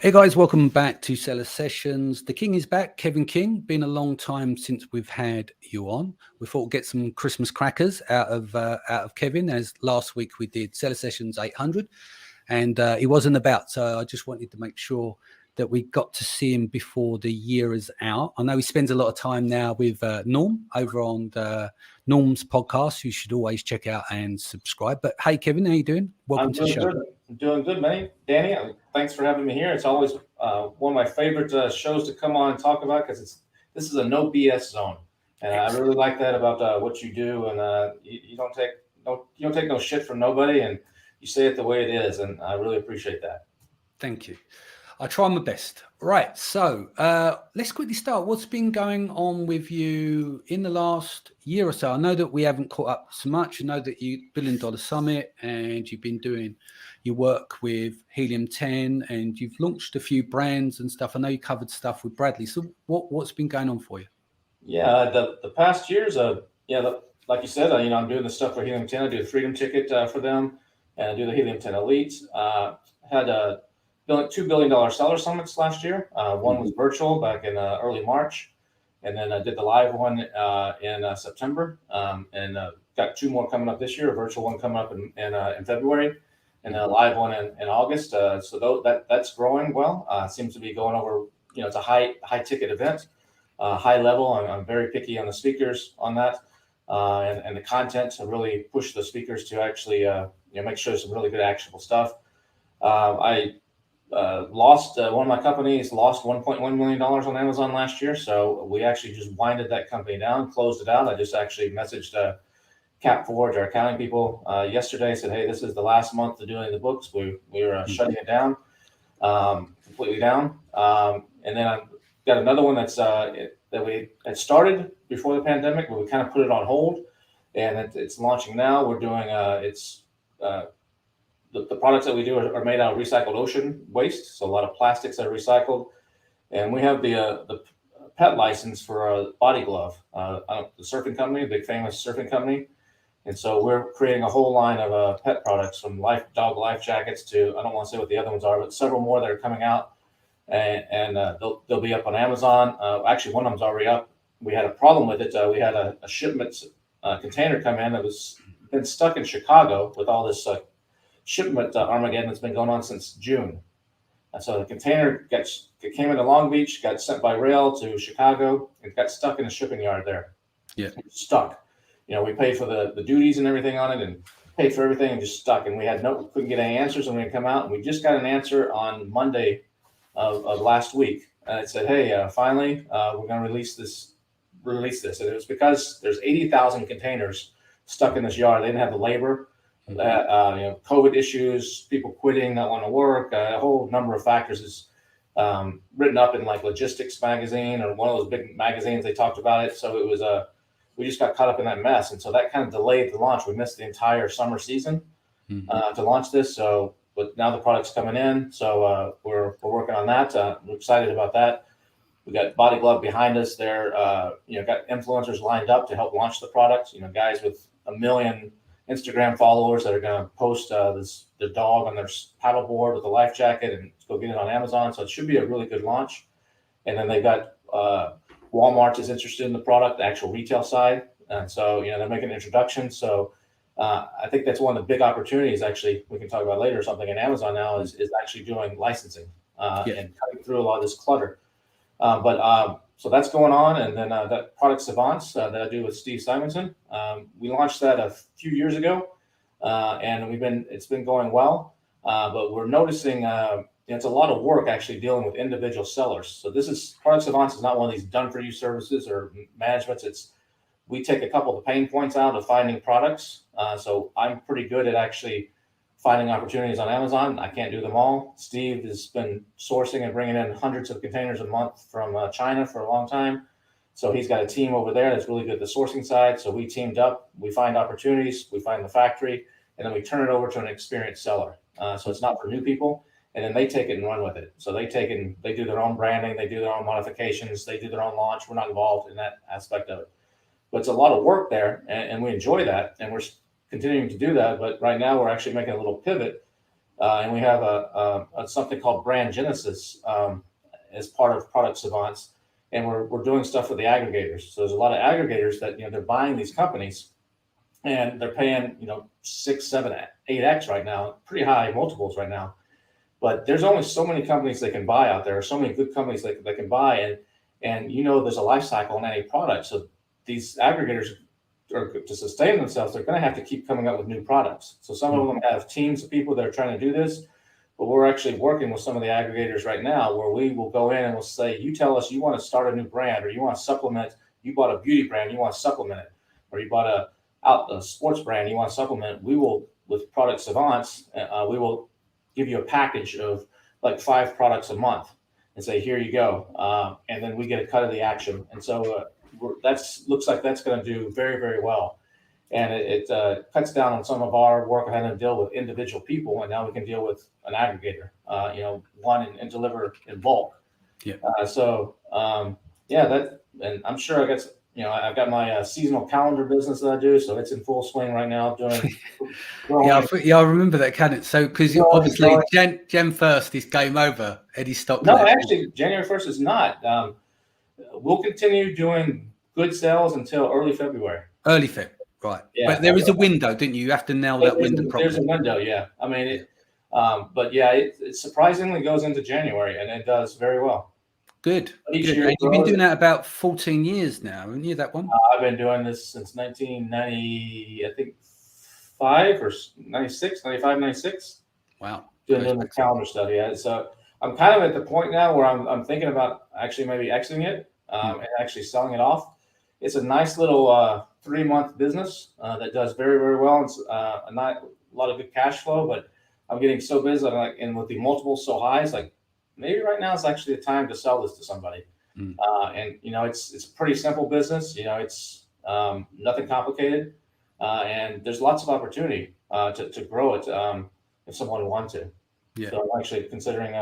Hey guys, welcome back to Seller Sessions. The King is back, Kevin King. Been a long time since we've had you on. We thought we'd get some Christmas crackers out of Kevin, as last week we did Seller Sessions 800, and he wasn't about. So I just wanted to make sure that we got to see him before the year is out. I know he spends a lot of time now with Norm over on Norm's podcast. You should always check out and subscribe. But hey, Kevin, how you doing? Welcome I'm to the doing show. good. I'm doing good, Manny. Danny, thanks for having me here. It's always one of my favorite shows to come on and talk about because this is a no BS zone, and I Excellent. really like that about what you do. And you don't take no shit from nobody, and you say it the way it is, and I really appreciate that. Thank you. I try my best. Right. So let's quickly start. What's been going on with you in the last year or so? I know that we haven't caught up so much. I know that you $1 billion Summit and you've been doing your work with Helium 10 and you've launched a few brands and stuff. I know you covered stuff with Bradley. So what's been going on for you? Yeah, the past years, like you said, I'm doing the stuff for Helium 10. I do the Freedom Ticket for them, and I do the Helium 10 Elite. Had $2 billion seller summits last year. One was Mhm. virtual back in early March, and then I did the live one in September, and got two more coming up this year. A virtual one coming up in February, and a Mhm. live one in August. That's growing well. Seems to be going over. It's a high ticket event, high level. I'm very picky on the speakers on that, and the content to really push the speakers to actually make sure there's some really good actionable stuff. I lost one of my companies lost $1.1 million on Amazon last year, so we actually just winded that company down, closed it out. I just actually messaged Cap Forge, our accounting people, yesterday. Said, hey, this is the last month to doing the books. We were shutting it down, completely down. And then I've got another one that we had started before the pandemic, but we kind of put it on hold, and it's launching now. We're doing uh, the products that we do are made out of recycled ocean waste, so a lot of plastics that are recycled. And we have the pet license for a body glove, the surfing company, a big famous surfing company. And so we're creating a whole line of pet products from dog life jackets to, I don't want to say what the other ones are, but several more that are coming out. And they'll be up on Amazon. Actually, one of them's already up. We had a problem with it. We had a shipment container come in that was been stuck in Chicago with all this shipment Armageddon that's been going on since June. And so the container came into Long Beach, got sent by rail to Chicago, and got stuck in a shipping yard there. Yeah. Stuck. We paid for the duties and everything on it, and paid for everything, and just stuck. And we couldn't get any answers, and we come out, and we just got an answer on Monday of last week. And it said, hey, finally, we're going to release this. And it was because there's 80,000 containers stuck in this yard. They didn't have the labor. Mhm. COVID issues, people quitting, not wanting to work, a whole number of factors is written up in like Logistics magazine or one of those big magazines. They talked about it. So it was we just got caught up in that mess. And so that kind of delayed the launch. We missed the entire summer season Mhm. to launch this. So, but now the product's coming in. So we're working on that. We're excited about that. We got Body Glove behind us there. Got influencers lined up to help launch the product. Guys with a million Instagram followers that are going to post the dog on their paddleboard with a life jacket and go get it on Amazon. So it should be a really good launch. And then they've got Walmart is interested in the product, the actual retail side, and so they're making an introduction. So I think that's one of the big opportunities. Actually, we can talk about later. Something in Amazon now is actually doing licensing Yeah. and cutting through a lot of this clutter. But so that's going on, and then that product Savants that I do with Steve Simonson, we launched that a few years ago, and it's been going well. But we're noticing it's a lot of work actually dealing with individual sellers. So this is product Savants is not one of these done for you services or managements. It's we take a couple of the pain points out of finding products. So I'm pretty good at actually finding opportunities on Amazon. I can't do them all. Steve has been sourcing and bringing in hundreds of containers a month from China for a long time. So he's got a team over there that's really good at the sourcing side. So we teamed up, we find opportunities, we find the factory, and then we turn it over to an experienced seller. So it's not for new people. And then they take it and run with it. So they do their own branding, they do their own modifications, they do their own launch. We're not involved in that aspect of it. But it's a lot of work there, and we enjoy that, and we're continuing to do that. But right now, we're actually making a little pivot and we have something called Brand Genesis as part of Product Savants, and we're doing stuff with the aggregators. So there's a lot of aggregators that they're buying these companies, and they're paying 6, 7, 8x right now, pretty high multiples right now. But there's only so many companies they can buy out there, so many good companies they can buy, and there's a life cycle on any product. So these aggregators, to sustain themselves, they're going to have to keep coming up with new products. So some of them have teams of people that are trying to do this, but we're actually working with some of the aggregators right now where we will go in and we'll say, you tell us you want to start a new brand, or you want to supplement, you bought a beauty brand, you want to supplement it, or you bought a sports brand, you want to supplement. We will, with Product Savants, we will give you a package of like 5 products a month and say, here you go. And then we get a cut of the action. And so looks like that's going to do very, very well. And it cuts down on some of our work of having to deal with individual people. And now we can deal with an aggregator, one and deliver in bulk. Yeah. And I'm sure I've got my seasonal calendar business that I do, so it's in full swing right now. Doing I remember that, can it? So because obviously Jan 1st is game over. Eddie stopped. No, actually, January 1st is not. We'll continue doing good sales until early February. Early Feb, right? Yeah, but there is a window, didn't you? You have to nail that window properly. There's a window, yeah. I mean, it surprisingly goes into January, and it does very well. Good. You've been doing that about 14 years now, haven't you, that one? I've been doing this since 1990, I think 5 or 96, 95, 96. Wow. Doing the calendar stuff, yeah. So I'm kind of at the point now where I'm thinking about actually maybe exiting it and actually selling it off. It's a nice little 3-month business that does very, very well. It's a lot of good cash flow, but I'm getting so busy, and with the multiples so high, it's like, maybe right now is actually the time to sell this to somebody. And it's a pretty simple business. It's nothing complicated, and there's lots of opportunity to grow it if someone wants to. Yeah. So I'm actually considering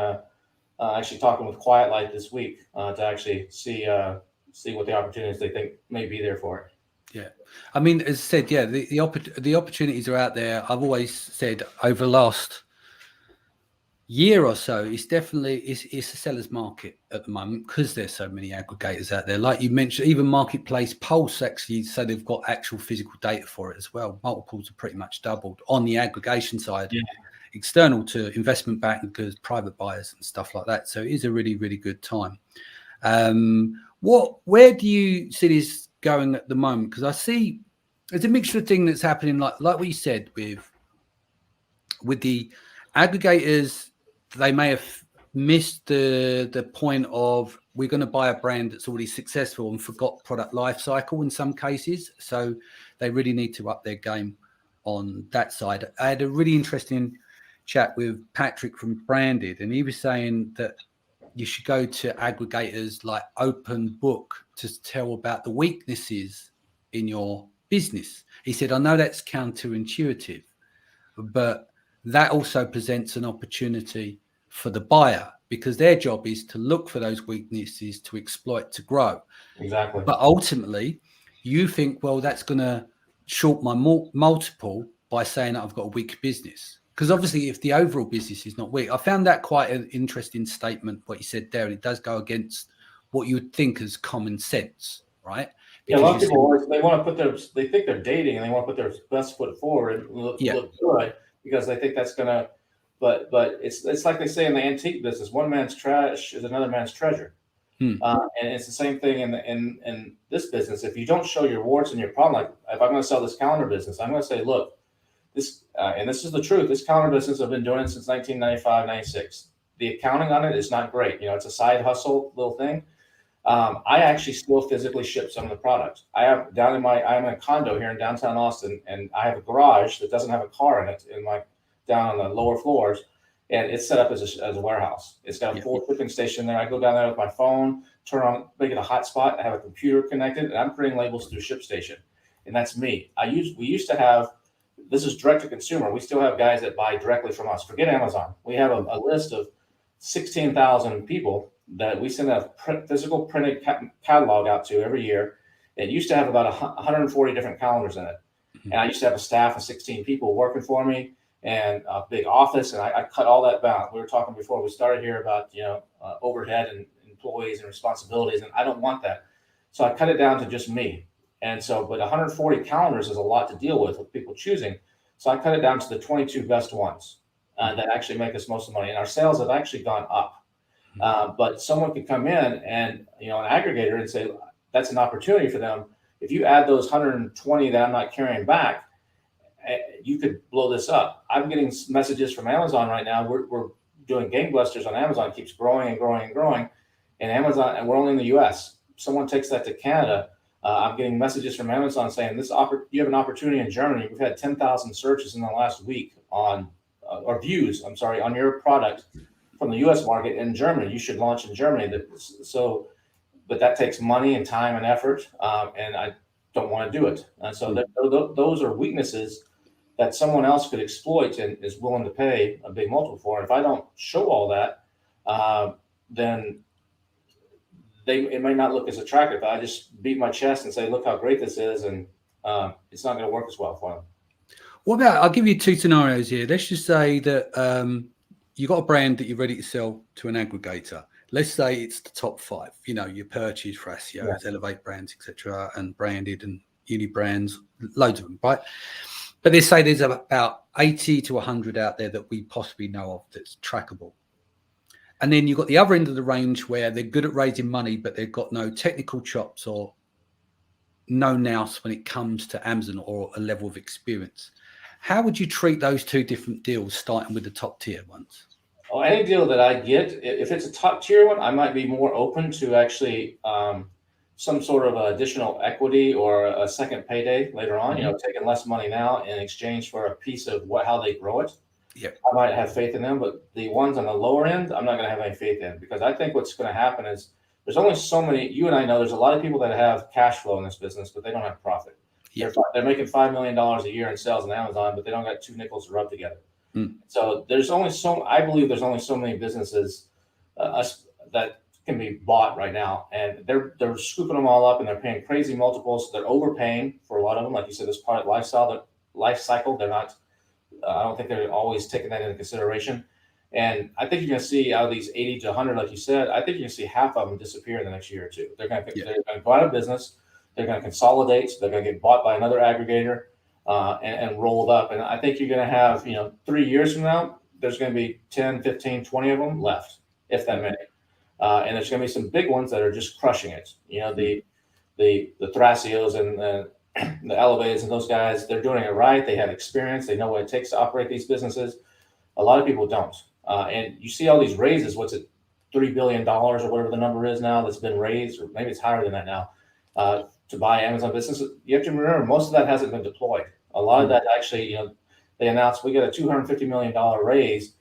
actually talking with Quiet Light this week to actually see what the opportunities they think may be there for it. Yeah, I mean, as I said, yeah, the opportunities are out there. I've always said over the last year or so, it's a seller's market at the moment because there's so many aggregators out there. Like you mentioned, even Marketplace Pulse actually, so they've got actual physical data for it as well. Multiples are pretty much doubled on the aggregation side, external to investment bankers, private buyers and stuff like that. So it is a really, really good time. Where do you see this going at the moment? Because I see there's a mixture of things that's happening, like what you said with the aggregators. They may have missed the point of we're going to buy a brand that's already successful and forgot product life cycle in some cases. So they really need to up their game on that side. I had a really interesting chat with Patrick from Branded, and he was saying that you should go to aggregators like Open Book to tell about the weaknesses in your business. He said, I know that's counterintuitive, but that also presents an opportunity for the buyer because their job is to look for those weaknesses to exploit, to grow. Exactly. But ultimately, you think, well, that's going to short my multiple by saying that I've got a weak business. Because obviously, if the overall business is not weak, I found that quite an interesting statement, what you said there. And it does go against what you would think as common sense, right? Because a lot of people they want to put they think they're dating and they want to put their best foot forward and look good because they think that's going to, but it's like they say in the antique business, one man's trash is another man's treasure. And it's the same thing in this business. If you don't show your warts and your problem, like if I'm going to sell this calendar business, I'm going to say, look, this, and this is the truth. This calendar business, I've been doing it since 1995, 96. The accounting on it is not great. It's a side hustle little thing. I actually still physically ship some of the products. I'm in a condo here in downtown Austin, and I have a garage that doesn't have a car in it down on the lower floors, and it's set up as a warehouse. It's got a full shipping station there. I go down there with my phone, make it a hotspot. I have a computer connected, and I'm creating labels through ShipStation, and that's me. We used to have, this is direct to consumer. We still have guys that buy directly from us. Forget Amazon. We have a list of 16,000 people that we send a physical printed catalog out to every year. It used to have about 140 different calendars in it. And I used to have a staff of 16 people working for me. and a big office, and I cut all that back. We were talking before we started here about overhead and employees and responsibilities, and I don't want that. So I cut it down to just me. And so, but 140 calendars is a lot to deal with people choosing. So I cut it down to the 22 best ones that actually make us most of the money. And our sales have actually gone up. But someone could come in and, an aggregator and say, that's an opportunity for them. If you add those 120 that I'm not carrying back, you could blow this up. I'm getting messages from Amazon right now. We're doing gangbusters on Amazon. It keeps growing and growing and growing. And Amazon, and we're only in the US. Someone takes that to Canada. I'm getting messages from Amazon saying you have an opportunity in Germany. We've had 10,000 searches in the last week on views on your product from the US market in Germany. You should launch in Germany. But that takes money and time and effort, and I don't want to do it. And so those are weaknesses that someone else could exploit and is willing to pay a big multiple for. If I don't show all that, then it may not look as attractive. I just beat my chest and say, look how great this is, and it's not going to work as well for them. What about, I'll give you two scenarios here. Let's just say that you got a brand that you're ready to sell to an aggregator. Let's say it's the top 5, your Purchase, Thrasio, Elevate Brands, etc., and Branded and Uni Brands, loads of them, right? But let's say there's about 80 to 100 out there that we possibly know of that's trackable. And then you've got the other end of the range where they're good at raising money, but they've got no technical chops or no nous when it comes to Amazon or a level of experience. How would you treat those two different deals, starting with the top tier ones? Well, any deal that I get, if it's a top tier one, I might be more open to actually some sort of additional equity or a second payday later on, taking less money now in exchange for a piece of how they grow it. Yep. I might have faith in them, but the ones on the lower end, I'm not going to have any faith in, because I think what's going to happen is there's only so many. You and I know there's a lot of people that have cash flow in this business, but they don't have profit. Yep. They're making $5 million a year in sales on Amazon, but they don't got 2 nickels to rub together. So I believe there's only so many businesses that can be bought right now, and they're scooping them all up, and they're paying crazy multiples. They're overpaying for a lot of them, like you said, this product life cycle. They're not. I don't think they're always taking that into consideration. And I think you're going to see out of these 80 to 100, like you said, I think you're going to see half of them disappear in the next year or two. They're going to go out of business. They're going to consolidate. They're going to get bought by another aggregator and rolled up. And I think you're going to have, 3 years from now, there's going to be 10, 15, 20 of them left, if that many. And there's going to be some big ones that are just crushing it. The Thrasios and the Elevators and those guys, they're doing it right. They have experience. They know what it takes to operate these businesses. A lot of people don't. And you see all these raises. What's it, $3 billion or whatever the number is now that's been raised, or maybe it's higher than that now, to buy Amazon businesses. You have to remember, most of that hasn't been deployed. A lot of that actually, they announced we got a $250 million raise.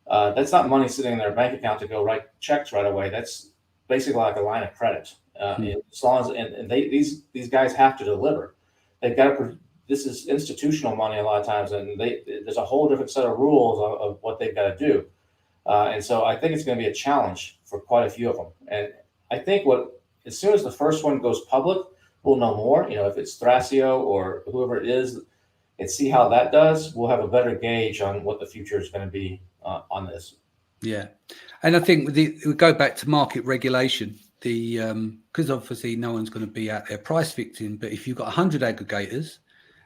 That's not money sitting in their bank account to go write checks right away. That's basically like a line of credit. As long as these guys have to deliver. They've got to. This is institutional money a lot of times, and there's a whole different set of rules of what they've got to do. And so I think it's going to be a challenge for quite a few of them. And I think as soon as the first one goes public, we'll know more. If it's Thrasio or whoever it is, and see how that does, we'll have a better gauge on what the future is going to be on this. Yeah, and I think we go back to market regulation. Because obviously no one's going to be out there price fixing, but if you've got 100 aggregators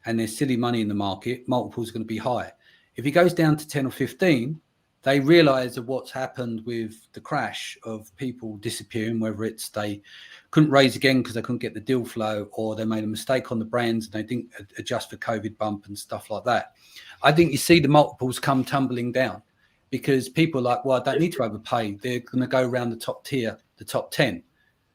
and there's silly money in the market, multiples are going to be high. If it goes down to 10 or 15, they realize of what's happened with the crash of people disappearing, whether it's they couldn't raise again because they couldn't get the deal flow, or they made a mistake on the brands and they didn't adjust for COVID bump and stuff like that. I think you see the multiples come tumbling down because people are like, well, I don't need to overpay. They're going to go around the top tier, the top 10.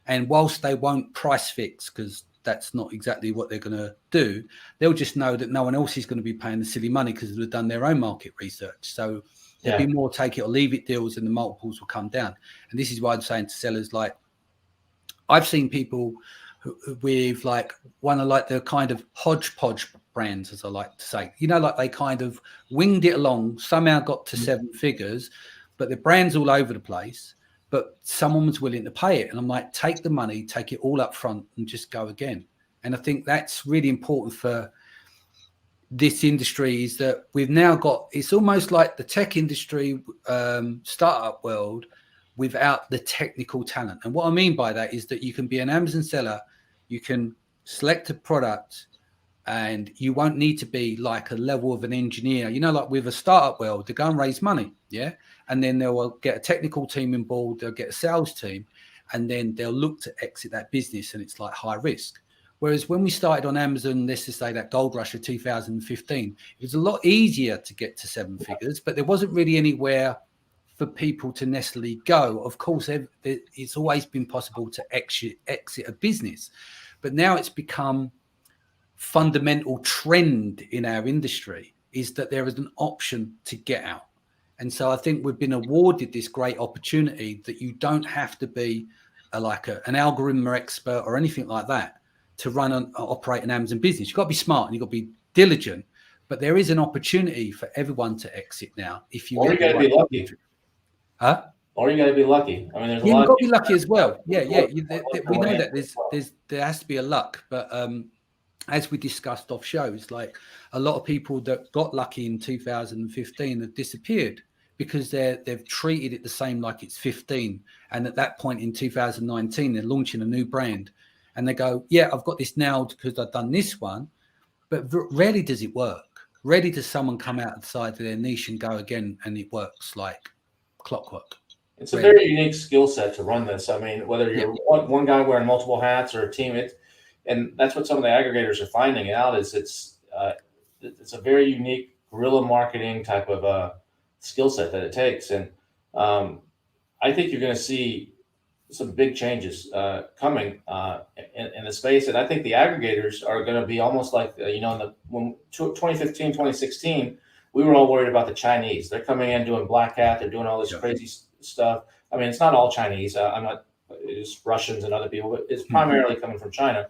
And whilst they won't price fix, because that's not exactly what they're going to do, they'll just know that no one else is going to be paying the silly money because they've done their own market research. So there'll be more take it or leave it deals, and the multiples will come down. And this is why I'm saying to sellers, like, I've seen people with like one of like the kind of hodgepodge brands, as I like to say, like they kind of winged it along, somehow got to 7 figures, but the brand's all over the place. But someone was willing to pay it. And I'm like, take the money, take it all up front and just go again. And I think that's really important for this industry is that we've now got, it's almost like the tech industry, startup world without the technical talent. And what I mean by that is that you can be an Amazon seller, you can select a product, and you won't need to be like a level of an engineer. You know, like with a startup world, they go and raise money, yeah? And then they'll get a technical team on board, they'll get a sales team, and then they'll look to exit that business, and it's like high risk. Whereas when we started on Amazon, let's just say that gold rush of 2015, it was a lot easier to get to 7 figures, but there wasn't really anywhere for people to necessarily go. Of course, it's always been possible to exit a business, but now it's become fundamental trend in our industry is that there is an option to get out. And so I think we've been awarded this great opportunity that you don't have to be an algorithm expert or anything like that to run and operate an Amazon business. You've got to be smart and you've got to be diligent, but there is an opportunity for everyone to exit now. If you, or you got to be lucky. Huh? Or you got to be lucky. I mean, there's a you've lot got of to be lucky as well. Yeah. We know that there has to be a luck, but as we discussed off shows, like a lot of people that got lucky in 2015 have disappeared because they've treated it the same like it's 15. And at that point in 2019, they're launching a new brand and they go, yeah, I've got this now because I've done this one. But rarely does it work. Rarely does someone come out of the side of their niche and go again and it works like clockwork. It's a very unique skill set to run this. I mean, whether you're one guy wearing multiple hats or a team, and that's what some of the aggregators are finding out is it's a very unique guerrilla marketing type of skill set that it takes. And I think you're going to see some big changes coming in the space. And I think the aggregators are going to be almost like, when 2015, 2016, we were all worried about the Chinese. They're coming in doing black hat. They're doing all this crazy stuff. I mean, it's not all Chinese. It's Russians and other people, but it's primarily coming from China.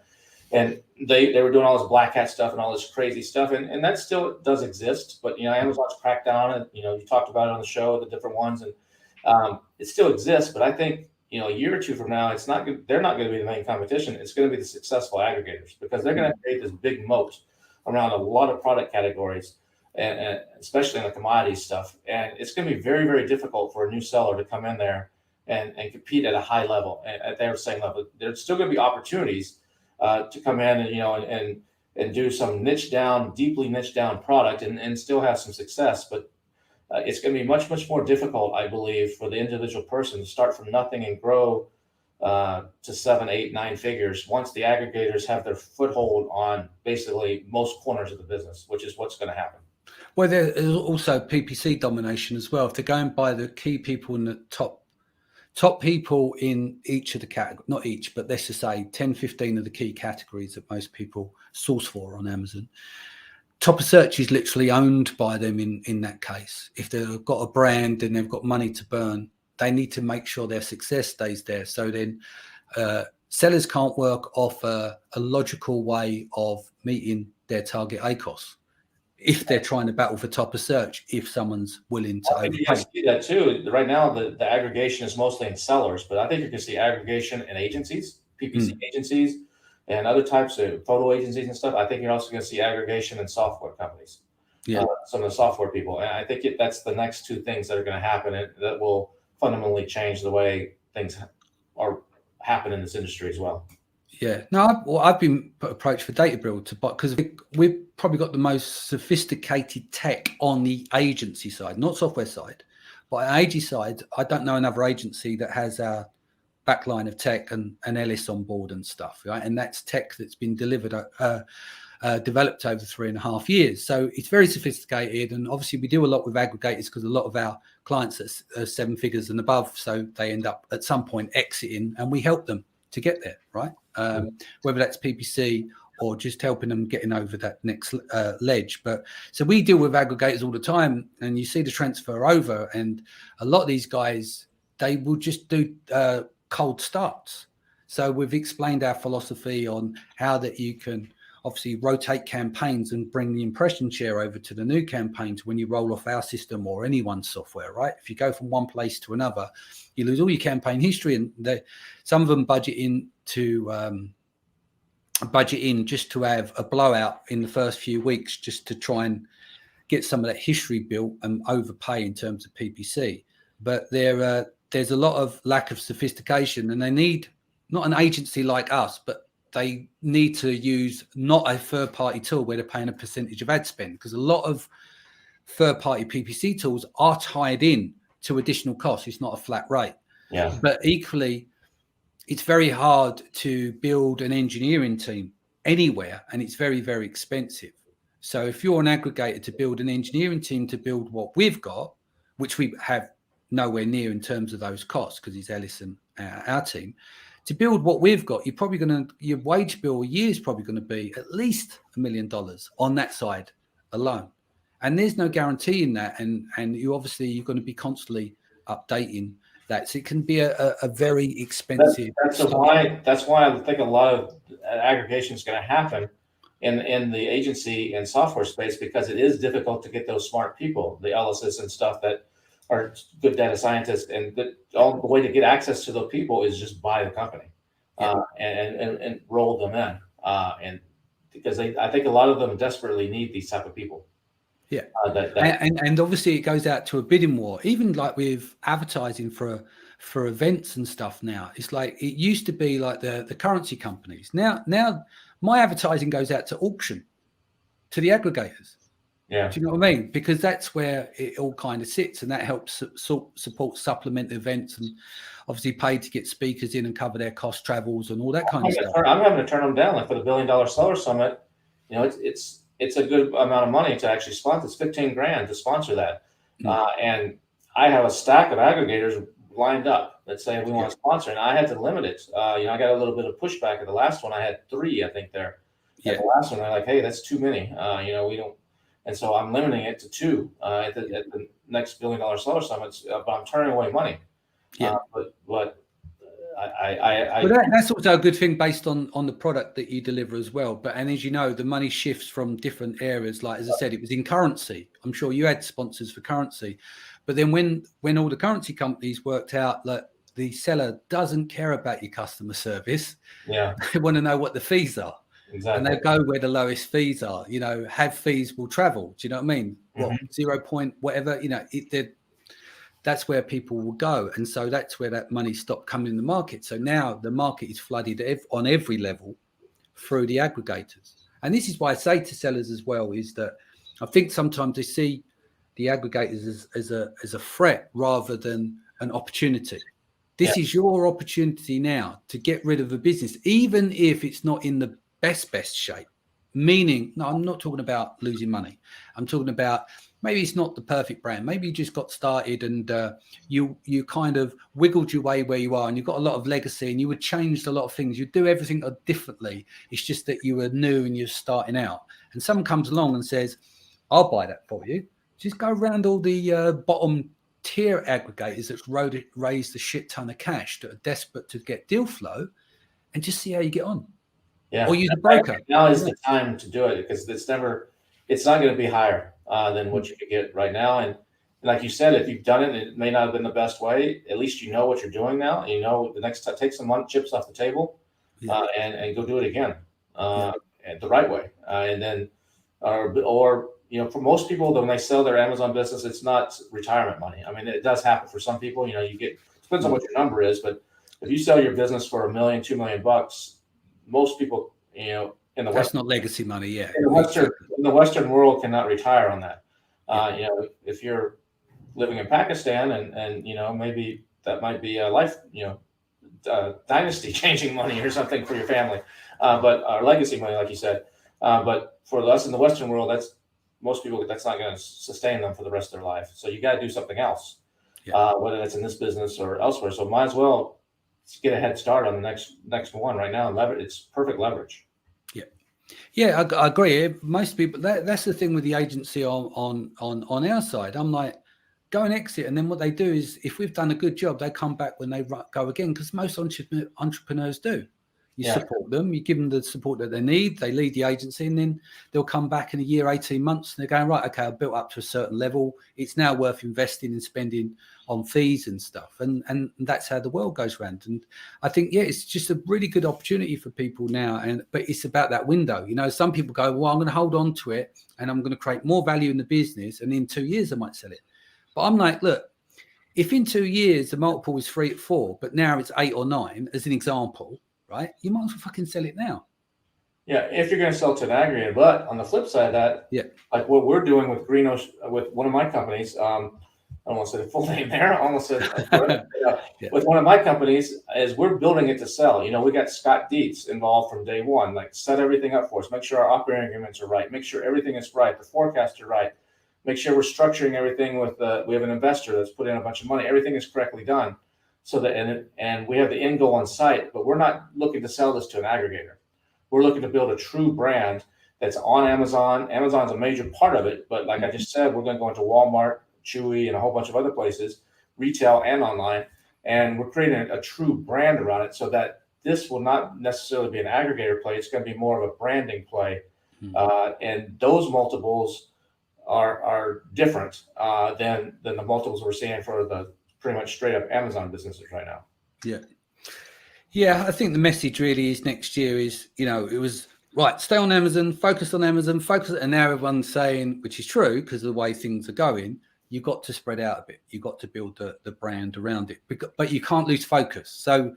And they were doing all this black hat stuff and all this crazy stuff. And that still does exist. But, Amazon's cracked down on it. You talked about it on the show, the different ones. And it still exists. But I think, a year or two from now, they're not going to be the main competition. It's going to be the successful aggregators because they're going to create this big moat around a lot of product categories, and especially in the commodities stuff. And it's going to be very, very difficult for a new seller to come in there and compete at a high level, at their same level. There's still going to be opportunities to come in and do some deeply niche down product and still have some success. But it's going to be much, much more difficult, I believe, for the individual person to start from nothing and grow to 7, 8, 9 figures once the aggregators have their foothold on basically most corners of the business, which is what's going to happen. Well, there's also PPC domination as well. If they're going by the key people in the top people in each of the categories, not each, but let's just say 10, 15 of the key categories that most people source for on Amazon. Top of search is literally owned by them in that case. If they've got a brand and they've got money to burn, they need to make sure their success stays there. So then sellers can't work off a logical way of meeting their target ACOS if they're trying to battle for top of search, if someone's willing to overpay. You see that too. Right now, the aggregation is mostly in sellers, but I think you can see aggregation in agencies, PPC agencies, and other types of photo agencies and stuff. I think you're also going to see aggregation in software companies. Yeah, some of the software people. And I think that's the next two things that are going to happen and that will fundamentally change the way things are happen in this industry as well. Yeah. No, I've been approached for data build to buy because we've probably got the most sophisticated tech on the agency side, not software side, but on agency side. I don't know another agency that has a backline of tech and Ellis on board and stuff, right? And that's tech that's been delivered, developed over 3.5 years. So it's very sophisticated. And obviously we do a lot with aggregators because a lot of our clients are 7 figures and above. So they end up at some point exiting and we help them to get there, right? Whether that's PPC or just helping them getting over that next ledge. But so we deal with aggregators all the time and you see the transfer over and a lot of these guys, they will just do cold starts. So we've explained our philosophy on how that you can obviously rotate campaigns and bring the impression share over to the new campaigns when you roll off our system or anyone's software, right? If you go from one place to another, you lose all your campaign history and some of them budget into budget in just to have a blowout in the first few weeks, just to try and get some of that history built and overpay in terms of PPC. But there's a lot of lack of sophistication, and they need not an agency like us, but they need to use not a third-party tool where they're paying a percentage of ad spend, because a lot of third-party PPC tools are tied in to additional costs. It's not a flat rate. Yeah. But equally, it's very hard to build an engineering team anywhere, and it's very, very expensive. So if you're an aggregator, to build an engineering team to build what we've got, which we have nowhere near in terms of those costs, because it's Ellis and our team, to build what we've got, you're probably your wage bill a year is probably going to be at least $1 million on that side alone. And there's no guarantee in that. And you're going to be constantly updating that. So it can be a very expensive. That's why I think a lot of aggregation is going to happen in the agency and software space, because it is difficult to get those smart people, the LSs and stuff that are good data scientists, and the way to get access to those people is just buy the company, and roll them in, and because I think a lot of them desperately need these type of people. Yeah, and obviously it goes out to a bidding war, even like with advertising for events and stuff. Now it's like it used to be like the currency companies. Now my advertising goes out to auction, to the aggregators. Yeah. Do you know what I mean? Because that's where it all kind of sits, and that helps support supplement events, and obviously paid to get speakers in and cover their cost, travels, and all that kind of stuff. I'm having to turn them down. Like for the $1 billion Seller Summit, it's a good amount of money to actually sponsor. It's $15,000 to sponsor that, and I have a stack of aggregators lined up that say we want to sponsor, and I had to limit it. I got a little bit of pushback at the last one. I had 3, I think there. At the last one, they're like, "Hey, that's too many. We don't." And so I'm limiting it to 2 at the next $1 billion Seller Summits, but I'm turning away money. Yeah. But that's also a good thing based on the product that you deliver as well. And as you know, the money shifts from different areas. Like, as I said, it was in currency. I'm sure you had sponsors for currency. But then when all the currency companies worked out that the seller doesn't care about your customer service, they want to know what the fees are. Exactly. And they go where the lowest fees are. Have fees will travel. Do you know what I mean? What 0 point whatever. That's where people will go, and so that's where that money stopped coming in the market. So now the market is flooded on every level through the aggregators. And this is why I say to sellers as well, is that I think sometimes they see the aggregators as a threat rather than an opportunity. This is your opportunity now to get rid of a business, even if it's not in the best shape. Meaning, no, I'm not talking about losing money. I'm talking about maybe it's not the perfect brand. Maybe you just got started and you kind of wiggled your way where you are, and you've got a lot of legacy, and you would change a lot of things. You do everything differently. It's just that you were new and you're starting out. And someone comes along and says, "I'll buy that for you." Just go around all the bottom tier aggregators that's raised a shit ton of cash that are desperate to get deal flow, and just see how you get on. Yeah. Or use a broker. Now is the time to do it, because it's not going to be higher than what you could get right now. And like you said, if you've done it, it may not have been the best way. At least you know what you're doing now. You know the next time, take some chips off the table, and go do it again, and the right way. And then, or for most people, when they sell their Amazon business, it's not retirement money. I mean, it does happen for some people. You get, depends on what your number is, but if you sell your business for $1 million, $2 million, most people, in the West, that's not legacy money, in the Western world, cannot retire on that. If you're living in Pakistan, and maybe that might be a life, dynasty changing money or something for your family, but our legacy money, like you said. But for us in the Western world, most people, that's not going to sustain them for the rest of their life. So you got to do something else, whether that's in this business or elsewhere. So might as well get a head start on the next one right now. It's perfect leverage. Yeah, I agree. Most people, that's the thing with the agency on our side. I'm like, go and exit, and then what they do is, if we've done a good job, they come back when they go again, because most entrepreneurs do. You Yeah. support them, you give them the support that they need, they lead the agency, and then they'll come back in a year, 18 months, and they're going, right, okay, I've built up to a certain level. It's now worth investing and spending on fees and stuff. And that's how the world goes round. And I think, yeah, it's just a really good opportunity for people now. But it's about that window. You know, some people go, well, I'm going to hold on to it and I'm going to create more value in the business. And in 2 years, I might sell it. But I'm like, look, if in 2 years the multiple was 3 at 4, but now it's 8 or 9, as an example, right? You might as well fucking sell it now. Yeah, if you're going to sell to an aggregator. But on the flip side of that, yeah, like what we're doing with with one of my companies, I don't want to say the full name there. I almost said with one of my companies is we're building it to sell. You know, we got Scott Dietz involved from day one. Like set everything up for us. Make sure our operating agreements are right. Make sure everything is right. The forecasts are right. Make sure we're structuring everything with. We have an investor that's put in a bunch of money. Everything is correctly done. So that and we have the end goal on site, but we're not looking to sell this to an aggregator. We're looking to build a true brand that's on Amazon. Amazon's a major part of it, but like I just said, we're going to go into Walmart, Chewy, and a whole bunch of other places, retail and online, and we're creating a true brand around it so that this will not necessarily be an aggregator play. It's going to be more of a branding play, and those multiples are different than the multiples we're seeing for the pretty much straight up Amazon businesses right now. Yeah, I think the message really is next year is, you know, it was right, stay on Amazon, focus, and now everyone's saying, which is true because of the way things are going, you've got to spread out a bit. You've got to build the brand around it, but you can't lose focus. So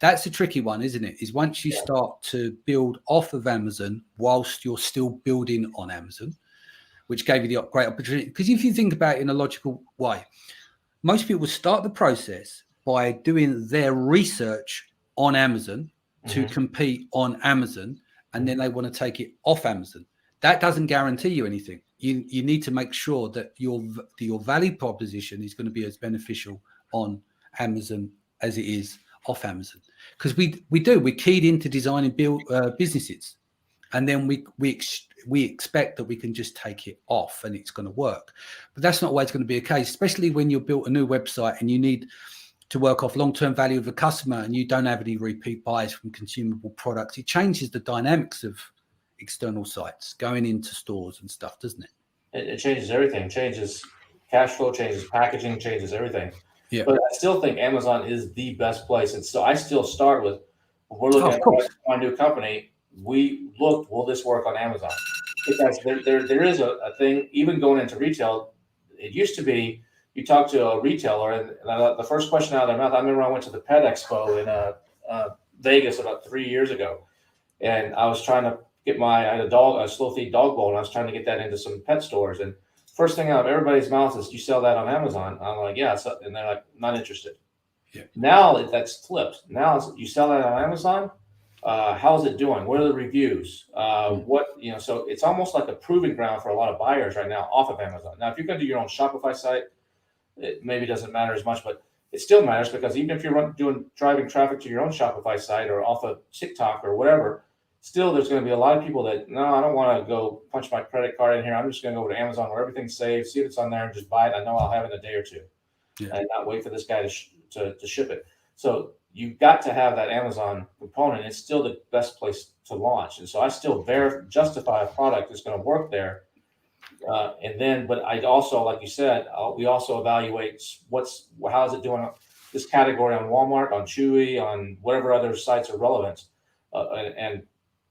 that's a tricky one, isn't it? Is once you start to build off of Amazon whilst you're still building on Amazon, which gave you the great opportunity. Because if you think about it in a logical way, most people start the process by doing their research on Amazon to compete on Amazon, and then they want to take it off Amazon. That doesn't guarantee you anything. You need to make sure that your value proposition is going to be as beneficial on Amazon as it is off Amazon. Because we keyed into designing businesses, and then we expect that we can just take it off and it's going to work. But that's not always going to be the case, especially when you've built a new website and you need to work off long-term value of a customer and you don't have any repeat buys from consumable products. It changes the dynamics of external sites going into stores and stuff, doesn't it? It changes everything. It changes cash flow, changes packaging, changes everything. Yeah. But I still think Amazon is the best place. And so I still start with, when we're looking at my new company, we looked, will this work on Amazon? Because there is a thing, even going into retail, it used to be, you talk to a retailer and the first question out of their mouth, I remember I went to the Pet Expo in Vegas about 3 years ago, and I was trying to get I had a slow feed dog bowl, and I was trying to get that into some pet stores. And first thing out of everybody's mouth is, you sell that on Amazon? I'm like, yeah. So, and they're like, not interested. Yeah. Now that's flipped. Now you sell that on Amazon? How is it doing? What are the reviews? So it's almost like a proving ground for a lot of buyers right now off of Amazon. Now, if you're going to do your own Shopify site, it maybe doesn't matter as much, but it still matters, because even if you're driving traffic to your own Shopify site or off of TikTok or whatever, still there's going to be a lot of people that, no, I don't want to go punch my credit card in here. I'm just going to go over to Amazon where everything's saved, see if it's on there, and just buy it. I know I'll have it in a day or two, and not wait for this guy to ship it. So you've got to have that Amazon component. It's still the best place to launch. And so I still justify a product that's going to work there. But I also, like you said, we also evaluate how is it doing this category on Walmart, on Chewy, on whatever other sites are relevant,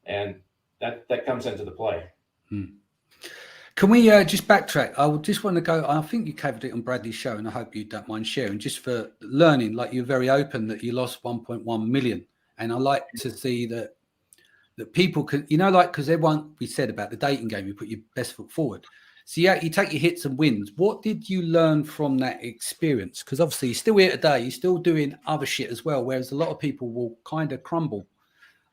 and that comes into the play. Can we just backtrack? I would just want to go, I think you covered it on Bradley's show, and I hope you don't mind sharing, just for learning, like you're very open that you lost 1.1 million. And I like to see that people can, because everyone, we said about the dating game, you put your best foot forward. So you take your hits and wins. What did you learn from that experience? Because obviously you're still here today, you're still doing other shit as well, whereas a lot of people will kind of crumble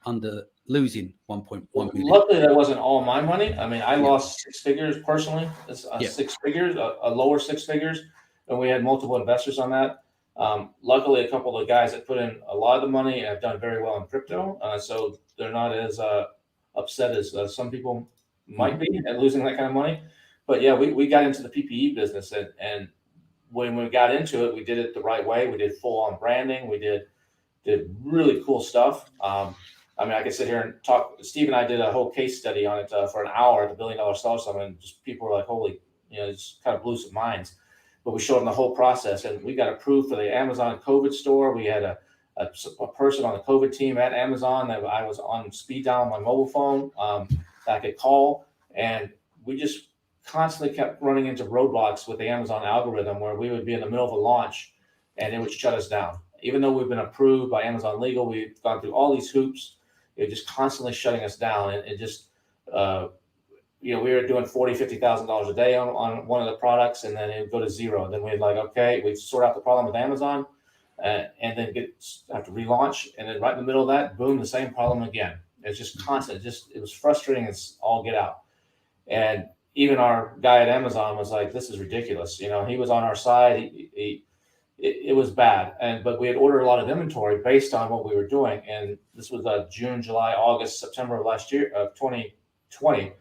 under losing 1.1 million. Luckily, that wasn't all my money. I mean, I lost 6 figures personally. 6 figures, a lower 6 figures, and we had multiple investors on that. Luckily, a couple of guys that put in a lot of the money have done very well in crypto, so they're not as upset as some people might be at losing that kind of money. But yeah, we got into the PPE business, and when we got into it, we did it the right way. We did full on branding. We did really cool stuff. I mean, I could sit here and talk. Steve and I did a whole case study on it for an hour at the $1 Billion Seller Summit, and just people were like, "Holy!" It just kind of blew some minds. But we showed them the whole process, and we got approved for the Amazon COVID store. We had a person on the COVID team at Amazon that I was on speed dial on my mobile phone that I could call, and we just constantly kept running into roadblocks with the Amazon algorithm where we would be in the middle of a launch and it would shut us down. Even though we've been approved by Amazon Legal, we've gone through all these hoops. It just constantly shutting us down. And it just, we were doing $40,000, $50,000 a day on one of the products, and then it would go to zero. Then we'd like, okay, we sort out the problem with Amazon, and then have to relaunch. And then right in the middle of that, boom, the same problem again. It's just constant. It was frustrating as all get out. And even our guy at Amazon was like, this is ridiculous. He was on our side. It was bad. But we had ordered a lot of inventory based on what we were doing. And this was June, July, August, September of last year, of 2020.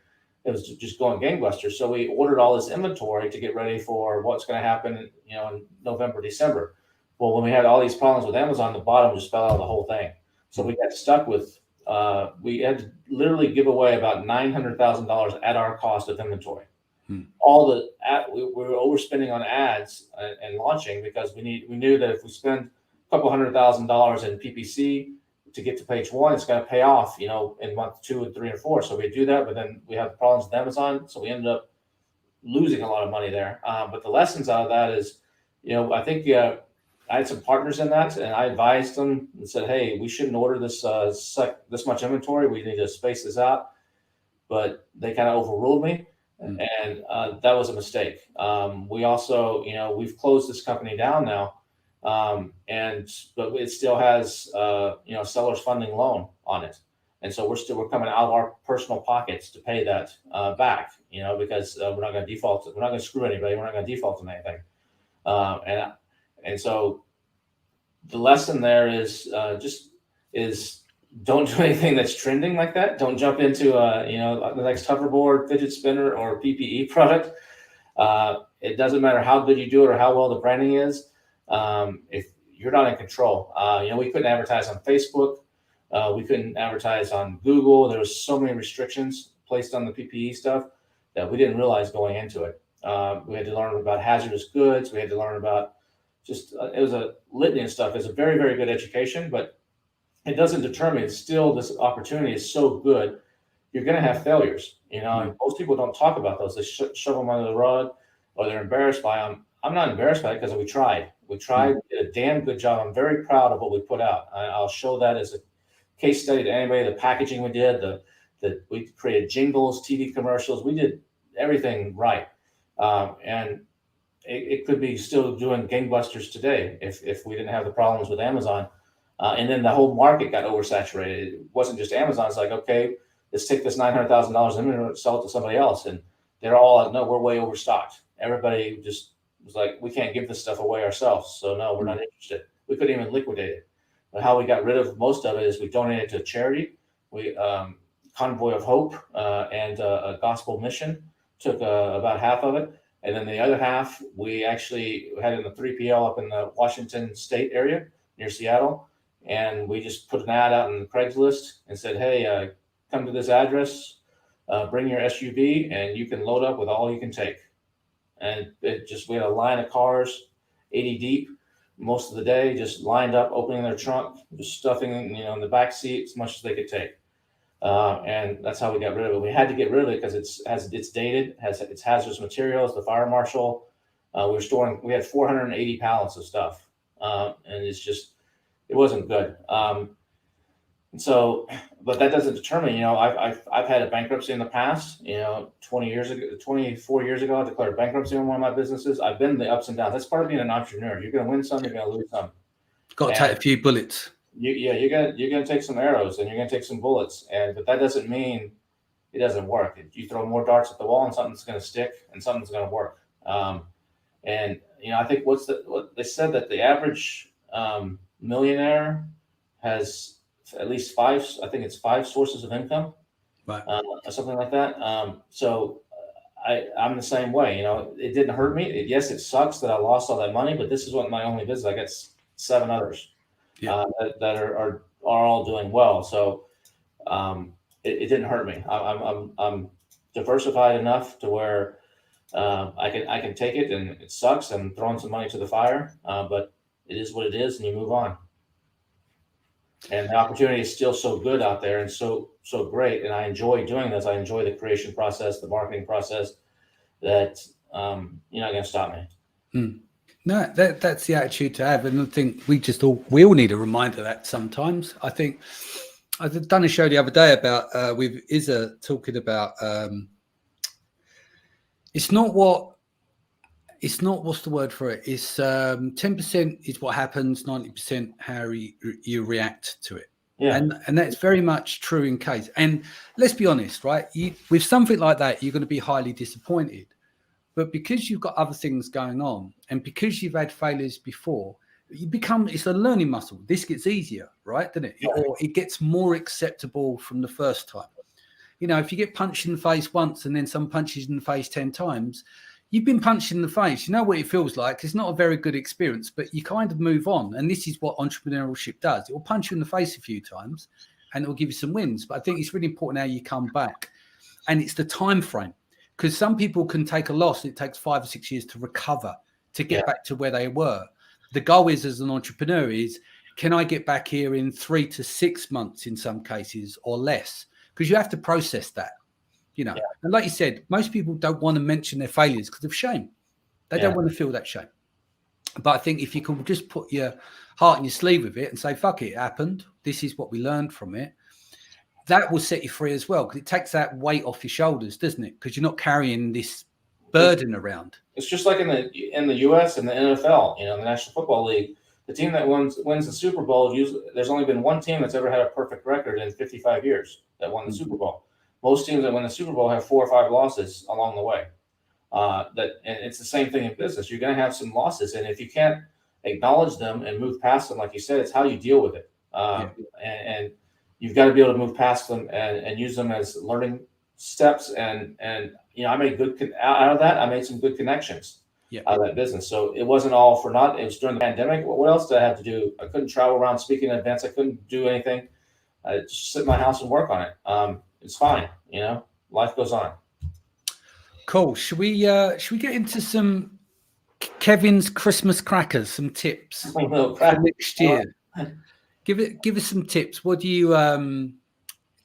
It was just going gangbusters. So we ordered all this inventory to get ready for what's going to happen, in November, December. Well, when we had all these problems with Amazon, the bottom just fell out of the whole thing. So we got stuck with, we had to literally give away about $900,000 at our cost of inventory. We were overspending on ads and launching because we knew that if we spend a couple $100,000 in PPC to get to page one, it's going to pay off, in month 2 and 3 and 4. So we do that, but then we have problems with Amazon. So we ended up losing a lot of money there. But the lessons out of that is, I think I had some partners in that, and I advised them and said, hey, we shouldn't order this much inventory. We need to space this out. But they kind of overruled me. And that was a mistake. We also, we've closed this company down now, but it still has, seller's funding loan on it, and so we're coming out of our personal pockets to pay that back, because we're not going to default. We're not going to screw anybody. We're not going to default on anything, and so the lesson there is don't do anything that's trending like that. Don't jump into the next hoverboard, fidget spinner, or PPE product. It doesn't matter how good you do it or how well the branding is. If you're not in control, we couldn't advertise on Facebook. We couldn't advertise on Google. There was so many restrictions placed on the PPE stuff that we didn't realize going into it. We had to learn about hazardous goods. We had to learn about it was a litany of stuff. It's a very, very good education, but it doesn't determine. Still, this opportunity is so good. You're going to have failures, and most people don't talk about those. They shove them under the rug, or they're embarrassed by them. I'm not embarrassed by it because we tried. We did a damn good job. I'm very proud of what we put out. I'll show that as a case study to anybody. The packaging we did, we created jingles, TV commercials. We did everything right, and it could be still doing gangbusters today if we didn't have the problems with Amazon. And then the whole market got oversaturated. It wasn't just Amazon. It's like, okay, let's take this $900,000 and sell it to somebody else. And they're all like, no, we're way overstocked. Everybody just was like, we can't give this stuff away ourselves. So no, we're not interested. We couldn't even liquidate it. But how we got rid of most of it is we donated to a charity. We Convoy of Hope and a gospel mission took about half of it. And then the other half, we actually had in the 3PL up in the Washington State area near Seattle. And we just put an ad out on Craigslist and said, hey, come to this address, bring your SUV, and you can load up with all you can take. And we had a line of cars, 80 deep, most of the day, just lined up, opening their trunk, just stuffing, in the back seat as much as they could take. And that's how we got rid of it. We had to get rid of it because it's dated, it's hazardous materials, the fire marshal. We had 480 pallets of stuff. And it wasn't good. But that doesn't determine, I've had a bankruptcy in the past, 24 years ago, I declared bankruptcy on one of my businesses. I've been the ups and downs. That's part of being an entrepreneur. You're going to win some, you're going to lose some. Got to take a few bullets. You're going to take some arrows and you're going to take some bullets. But that doesn't mean it doesn't work. You throw more darts at the wall and something's going to stick and something's going to work. I think what they said that the average millionaire has at least 5 sources of income, right? Something like that. So I'm the same way. It didn't hurt me. Yes, it sucks that I lost all that money, but this is what my only business. I got 7 others that are all doing well. So it didn't hurt me. I'm diversified enough to where I can take it, and it sucks. I'm throwing some money to the fire, but it is what it is, and you move on. And the opportunity is still so good out there, and so great. And I enjoy doing this. I enjoy the creation process, the marketing process. That you're not going to stop me. No, that's the attitude to have, and I think we all need a reminder of that sometimes. I think I've done a show the other day about with Isa talking about it's not what's the word for it. It's 10% is what happens, 90% how you react to it. Yeah. And that's very much true in case. And let's be honest, right? With something like that, you're going to be highly disappointed. But because you've got other things going on, and because you've had failures before, it's a learning muscle. This gets easier, right? Doesn't it? Yeah. Or it gets more acceptable from the first time. If you get punched in the face once and then some punches in the face 10 times, you've been punched in the face. You know what it feels like. It's not a very good experience, but you kind of move on. And this is what entrepreneurship does. It will punch you in the face a few times and it will give you some wins. But I think it's really important how you come back. And it's the time frame. Because some people can take a loss. It takes 5 or 6 years to recover, to get back to where they were. The goal is, as an entrepreneur, is can I get back here in 3 to 6 months in some cases or less? Because you have to process that, And like you said, most people don't want to mention their failures because of shame. They don't want to feel that shame. But I think if you can just put your heart in your sleeve with it and say, fuck it, it happened. This is what we learned from it. That will set you free as well, because it takes that weight off your shoulders, doesn't it? Because you're not carrying this burden around. It's just like in the U.S. and the NFL, the National Football League. The team that wins the Super Bowl, there's only been one team that's ever had a perfect record in 55 years that won the Super Bowl. Most teams that win the Super Bowl have 4 or 5 losses along the way. And it's the same thing in business. You're going to have some losses, and if you can't acknowledge them and move past them, like you said, it's how you deal with it. And you've got to be able to move past them and use them as learning steps. And I made out of that. I made some good connections out of that business. So it wasn't all for naught. It was during the pandemic. What else did I have to do? I couldn't travel around speaking at events. I couldn't do anything. I just sit in my house and work on it. It's fine. Life goes on. Cool. Should we get into some Kevin's Christmas crackers, some tips for next year? Give us some tips. What do you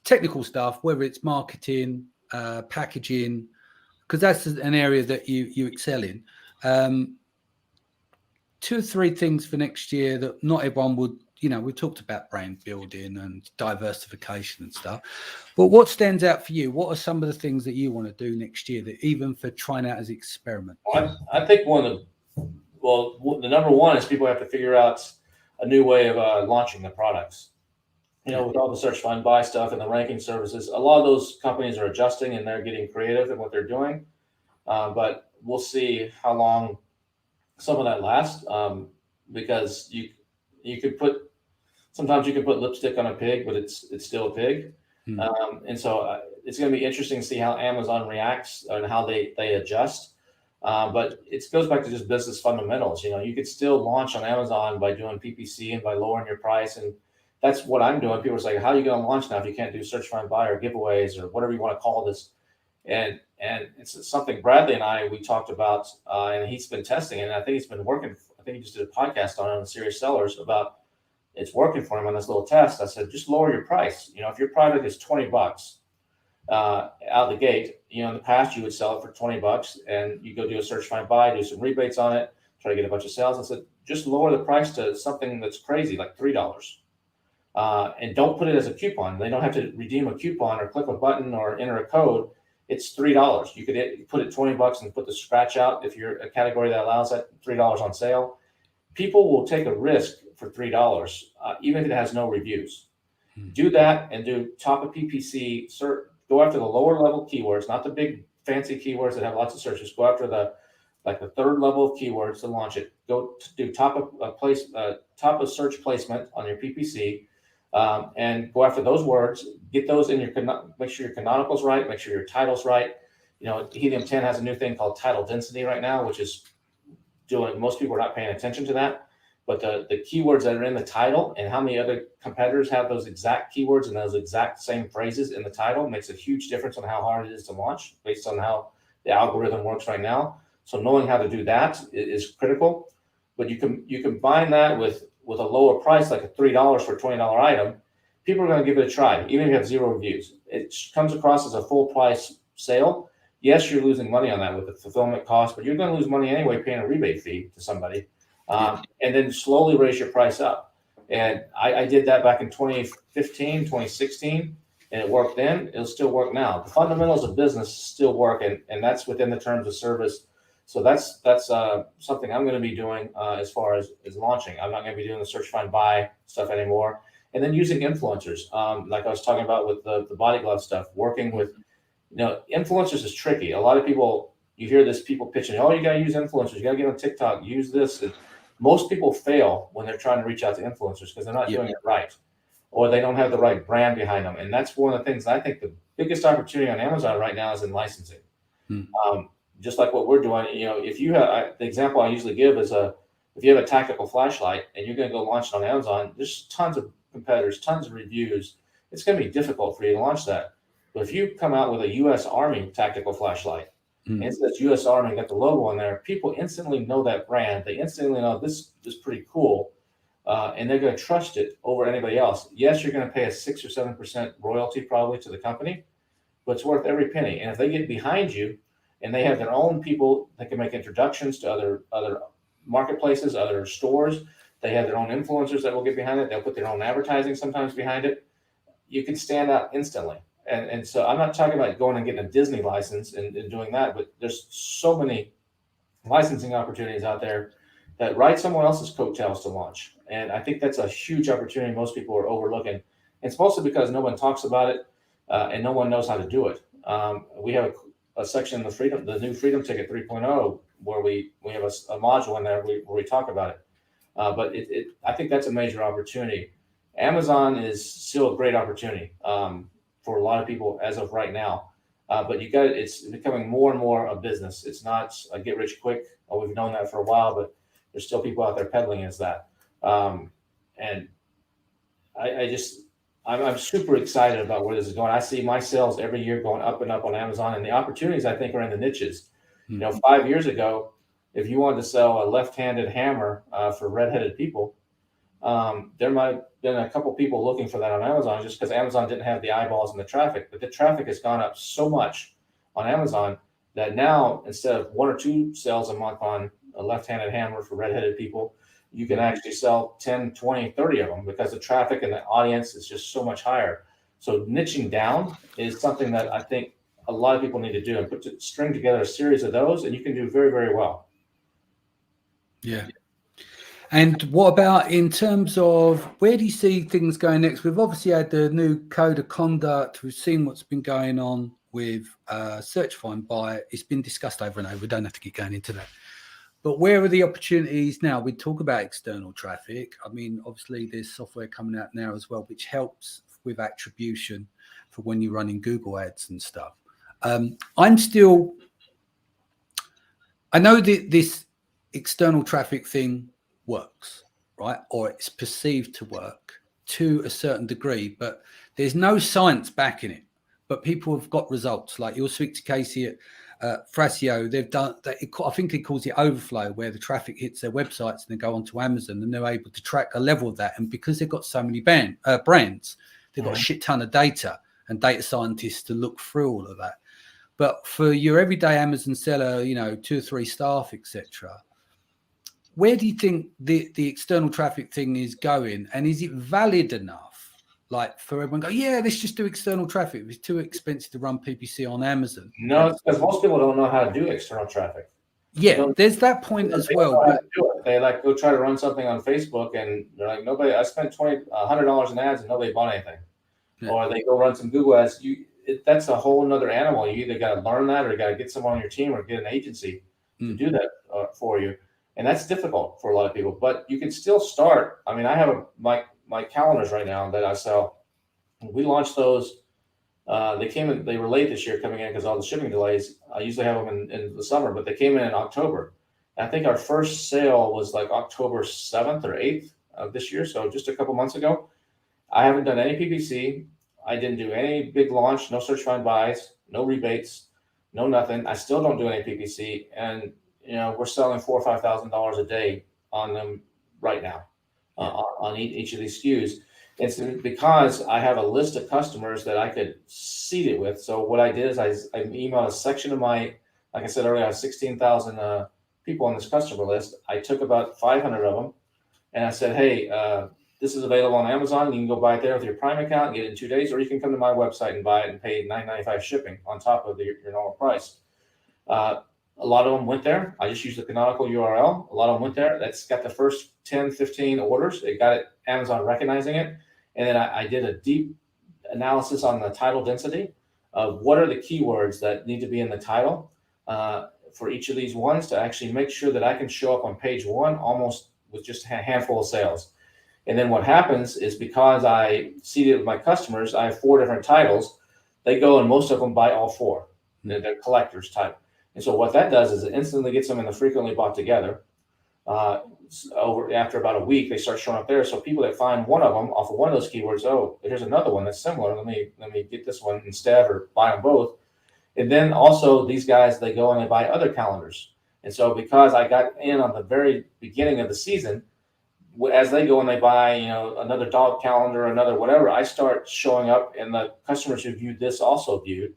technical stuff, whether it's marketing, packaging, because that's an area that you excel in. 2 or 3 things for next year that not everyone would. We talked about brand building and diversification and stuff, but what stands out for you? What are some of the things that you want to do next year, that even for trying out as an experiment? I think the number one is people have to figure out a new way of launching the products. With all the search find buy stuff and the ranking services, a lot of those companies are adjusting and they're getting creative in what they're doing. But we'll see how long some of that lasts, because sometimes you can put lipstick on a pig, but it's still a pig. And so it's going to be interesting to see how Amazon reacts and how they adjust. But it goes back to just business fundamentals. You could still launch on Amazon by doing PPC and by lowering your price. And that's what I'm doing. People are saying, how are you going to launch now if you can't do search, find, buy, or giveaways, or whatever you want to call this? And it's something Bradley and we talked about, and he's been testing, and I think it's been working. I think he just did a podcast on Serious Sellers about it's working for him on this little test. I said, just lower your price. If your product is $20 out of the gate, in the past you would sell it for $20 and you go do a search, find, buy, do some rebates on it, try to get a bunch of sales. I said, just lower the price to something that's crazy, like $3. And don't put it as a coupon. They don't have to redeem a coupon or click a button or enter a code. It's $3. You could put it $20 and put the scratch out if you're a category that allows that, $3 on sale. People will take a risk for $3, even if it has no reviews. Do that and do top of PPC. Go after the lower level keywords, not the big fancy keywords that have lots of searches. Go after the third level of keywords to launch it. Go to do top of search placement on your PPC, and go after those words. Get those in make sure your canonical's right. Make sure your title's right. Helium 10 has a new thing called title density right now, which is most people are not paying attention to that. but the keywords that are in the title and how many other competitors have those exact keywords and those exact same phrases in the title makes a huge difference on how hard it is to launch based on how the algorithm works right now. So knowing how to do that is critical. But you combine that with a lower price, like a $3 for a $20 item, people are going to give it a try, even if you have 0 reviews. It comes across as a full price sale. Yes, you're losing money on that with the fulfillment cost, but you're going to lose money anyway paying a rebate fee to somebody. And then slowly raise your price up. And I did that back in 2015, 2016, and it worked then. It'll still work now. The fundamentals of business still work, and that's within the terms of service. So that's something I'm going to be doing as far as launching. I'm not going to be doing the search, find, buy stuff anymore. And then using influencers, like I was talking about with the body glove stuff, working with, influencers is tricky. A lot of people, you hear this, people pitching, oh, you got to use influencers. You got to get on TikTok, use this. And most people fail when they're trying to reach out to influencers because they're not doing it right, or they don't have the right brand behind them. And that's one of the things I think the biggest opportunity on Amazon right now is in licensing. Just like what we're doing, if you have the example I usually give is if you have a tactical flashlight and you're going to go launch it on Amazon, there's tons of competitors, tons of reviews. It's going to be difficult for you to launch that. But if you come out with a U.S. Army tactical flashlight, and it says U.S. Army, got the logo on there, people instantly know that brand. They instantly know this is pretty cool, and they're going to trust it over anybody else. Yes, you're going to pay a 6 or 7% royalty probably to the company, but it's worth every penny. And if they get behind you, and they have their own people that can make introductions to other marketplaces, other stores. They have their own influencers that will get behind it. They'll put their own advertising sometimes behind it. You can stand out instantly. And so I'm not talking about going and getting a Disney license and doing that, but there's so many licensing opportunities out there that ride someone else's coattails to launch. And I think that's a huge opportunity most people are overlooking. It's mostly because no one talks about it and no one knows how to do it. We have a section in the new Freedom Ticket 3.0, where we have a module in there where we talk about it. But I think that's a major opportunity. Amazon is still a great opportunity for a lot of people as of right now. But it's becoming more and more a business. It's not a get rich quick. We've known that for a while, but there's still people out there peddling as that. And I'm super excited about where this is going. I see my sales every year going up and up on Amazon, and the opportunities I think are in the niches. 5 years ago, if you wanted to sell a left-handed hammer for redheaded people, there might have been a couple people looking for that on Amazon just because Amazon didn't have the eyeballs and the traffic. But the traffic has gone up so much on Amazon that now instead of 1 or 2 sales a month on a left-handed hammer for redheaded people, you can actually sell 10, 20, 30 of them because the traffic and the audience is just so much higher. So niching down is something that I think a lot of people need to do, and string together a series of those, and you can do very, very well. Yeah. And what about in terms of where do you see things going next? We've obviously had the new code of conduct. We've seen what's been going on with search, find, buy. It's been discussed over and over. We don't have to keep going into that. But where are the opportunities now? We talk about external traffic. I mean, obviously there's software coming out now as well, which helps with attribution for when you're running Google ads and stuff. I know that this external traffic thing works, right? Or it's perceived to work to a certain degree, but there's no science backing it. But people have got results. Like you'll speak to Casey at Frasio, they've done that. I think it calls it overflow, where the traffic hits their websites and they go onto Amazon, and they're able to track a level of that. And because they've got so many brands, they've got a shit ton of data and data scientists to look through all of that. But for your everyday Amazon seller, 2 or 3 staff, etc., where do you think the external traffic thing is going, and is it valid enough? Like for everyone go, yeah, let's just do external traffic. It's too expensive to run PPC on Amazon. No, it's because most people don't know how to do external traffic. Yeah, there's that point as well. But they go try to run something on Facebook, and they're like, nobody. I spent $100 in ads, and nobody bought anything. Yeah. Or they go run some Google ads. That's a whole nother animal. You either got to learn that, or you got to get someone on your team, or get an agency to do that for you. And that's difficult for a lot of people. But you can still start. I mean, I have my calendars right now that I sell. We launched those. They were late this year coming in because all the shipping delays. I usually have them in the summer, but they came in October. I think our first sale was like October 7th or 8th of this year. So just a couple months ago. I haven't done any PPC. I didn't do any big launch, no search find buys, no rebates, no nothing. I still don't do any PPC. And, we're selling $4,000 or $5,000 a day on them right now, on each of these SKUs. It's because I have a list of customers that I could seed it with. So what I did is I emailed a section of like I said earlier, I have 16,000 people on this customer list. I took about 500 of them and I said, hey, this is available on Amazon. You can go buy it there with your Prime account and get it in 2 days, or you can come to my website and buy it and pay $9.95 shipping on top of your normal price. A lot of them went there. I just used the canonical URL. A lot of them went there. That's got the first 10, 15 orders. It got it, Amazon recognizing it. And then I did a deep analysis on the title density of what are the keywords that need to be in the title for each of these ones to actually make sure that I can show up on page one almost with just a handful of sales. And then what happens is, because I seeded with my customers, I have 4 different titles. They go and most of them buy all 4. They're collectors type. And so what that does is it instantly gets them in the frequently bought together. After about a week, they start showing up there. So people that find one of them off of one of those keywords, oh, here's another one that's similar. Let me get this one instead, or buy them both. And then also these guys, they go and they buy other calendars. And so because I got in on the very beginning of the season, as they go and they buy, another dog calendar, another whatever, I start showing up, and the customers who viewed this also viewed,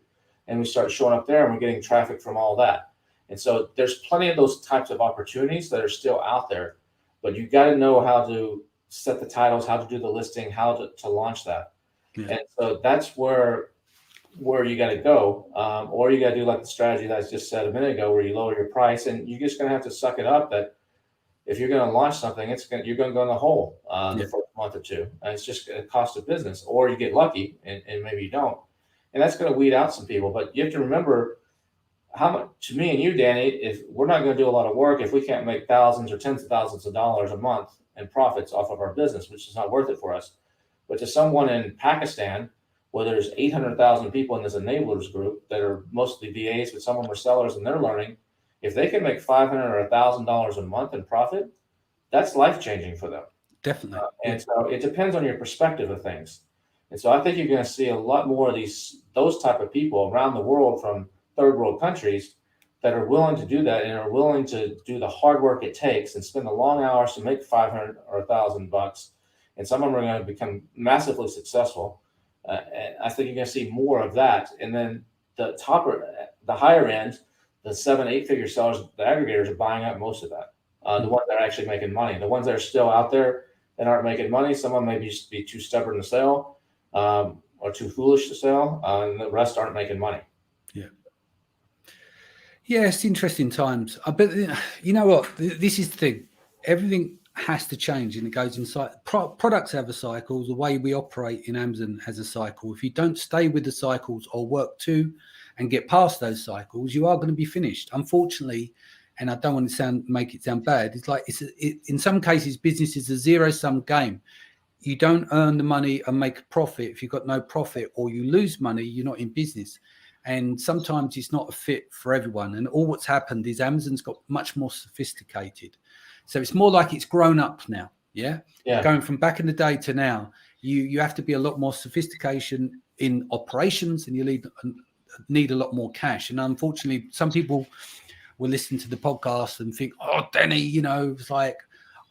and we start showing up there, and we're getting traffic from all that. And so there's plenty of those types of opportunities that are still out there, but you got to know how to set the titles, how to do the listing, how to launch that. Yeah. And so that's where you got to go, or you got to do like the strategy that I just said a minute ago, where you lower your price, and you're just going to have to suck it up that if you're going to launch something, you're going to go in the hole the first month or two, and it's just a cost of business. Or you get lucky and maybe you don't, and that's going to weed out some people. But you have to remember how much, to me and you, Danny, if we're not going to do a lot of work, if we can't make thousands or tens of thousands of dollars a month in profits off of our business, which is not worth it for us. But to someone in Pakistan, where there's 800,000 people in this enablers group that are mostly VAs, but some of them are sellers and they're learning, if they can make $500 or $1,000 a month in profit, that's life-changing for them. Definitely. And so it depends on your perspective of things. And so I think you're going to see a lot more of those type of people around the world from third world countries that are willing to do that and are willing to do the hard work it takes and spend the long hours to make $500 or $1,000. And some of them are going to become massively successful. And I think you're going to see more of that. And then the higher end, the 7-8 figure sellers, the aggregators are buying up most of that. The ones that are actually making money, the ones that are still out there that aren't making money, some of them may be too stubborn to sell or too foolish to sell, and the rest aren't making money. Yeah, it's interesting times. But you know what? This is the thing. Everything has to change, and it goes inside. Products have a cycle. The way we operate in Amazon has a cycle. If you don't stay with the cycles or work to and get past those cycles, you are going to be finished. Unfortunately, and I don't want to make it sound bad, it's like in some cases, business is a zero-sum game. You don't earn the money and make a profit. If you've got no profit or you lose money, you're not in business. And sometimes it's not a fit for everyone. And all what's happened is Amazon's got much more sophisticated. So it's more like it's grown up now. Yeah. Going from back in the day to now, you have to be a lot more sophistication in operations, and you need a lot more cash. And unfortunately, some people will listen to the podcast and think, oh, Danny, it's like,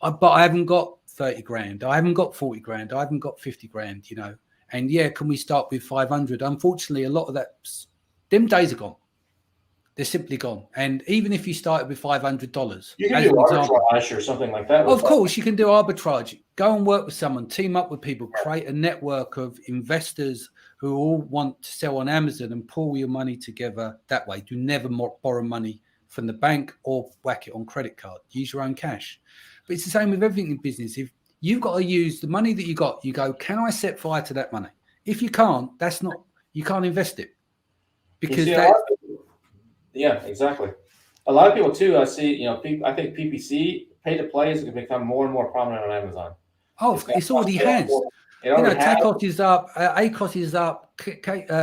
but I haven't got 30 grand. I haven't got 40 grand. I haven't got 50 grand, And can we start with 500? Unfortunately, a lot of them days are gone. They're simply gone. And even if you started with $500, you can do arbitrage or something like that. Of course, you can do arbitrage. Go and work with someone, team up with people, create a network of investors who all want to sell on Amazon and pool your money together that way. Do never borrow money from the bank or whack it on credit card. Use your own cash. But it's the same with everything in business. If you've got to use the money that you got, you go, can I set fire to that money? If you can't, you can't invest it. Because yeah, exactly. A lot of people too, I see, I think PPC, pay to play, is going to become more and more prominent on Amazon. Oh, it's already has. TACOS is up, ACOS is up,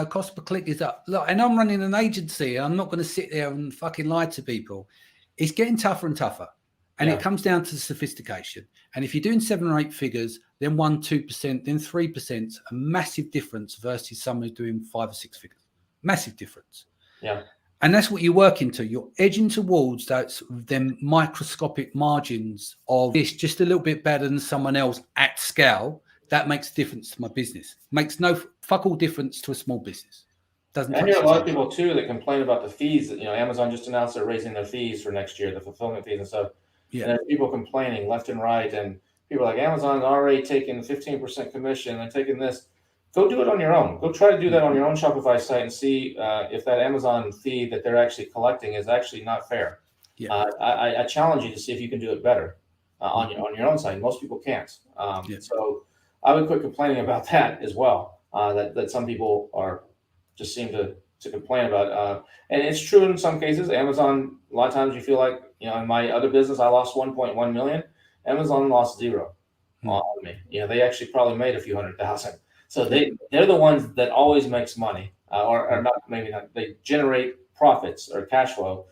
cost per click is up. Look, and I'm running an agency. I'm not going to sit there and fucking lie to people. It's getting tougher and tougher. And Yeah. it comes down to sophistication. And if you're doing 7 or 8 figures, then 1%, 2%, then 3%, a massive difference versus someone who's doing 5 or 6 figures. Massive difference. Yeah. And that's what you're working to. You're edging towards those them microscopic margins of this just a little bit better than someone else at scale. That makes a difference to my business. Makes no fuck all difference to a small business. Doesn't. I hear a lot of people too that complain about the fees. That, Amazon just announced they're raising their fees for next year, the fulfillment fees and stuff. Yeah. And there's people complaining left and right, and people are like, Amazon's already taking 15% commission and taking this. Go do it on your own. Go try to do that on your own Shopify site and see if that Amazon fee that they're actually collecting is actually not fair. Yeah. I challenge you to see if you can do it better on your own site. Most people can't. So I would quit complaining about that as well. That some people are just seem to complain about. And it's true in some cases. Amazon, a lot of times you feel like, in my other business, I lost 1.1 million. Amazon lost 0 on me. They actually probably made a few $100,000. So they're the ones that always makes money, or not, maybe not. They generate profits or cash flow.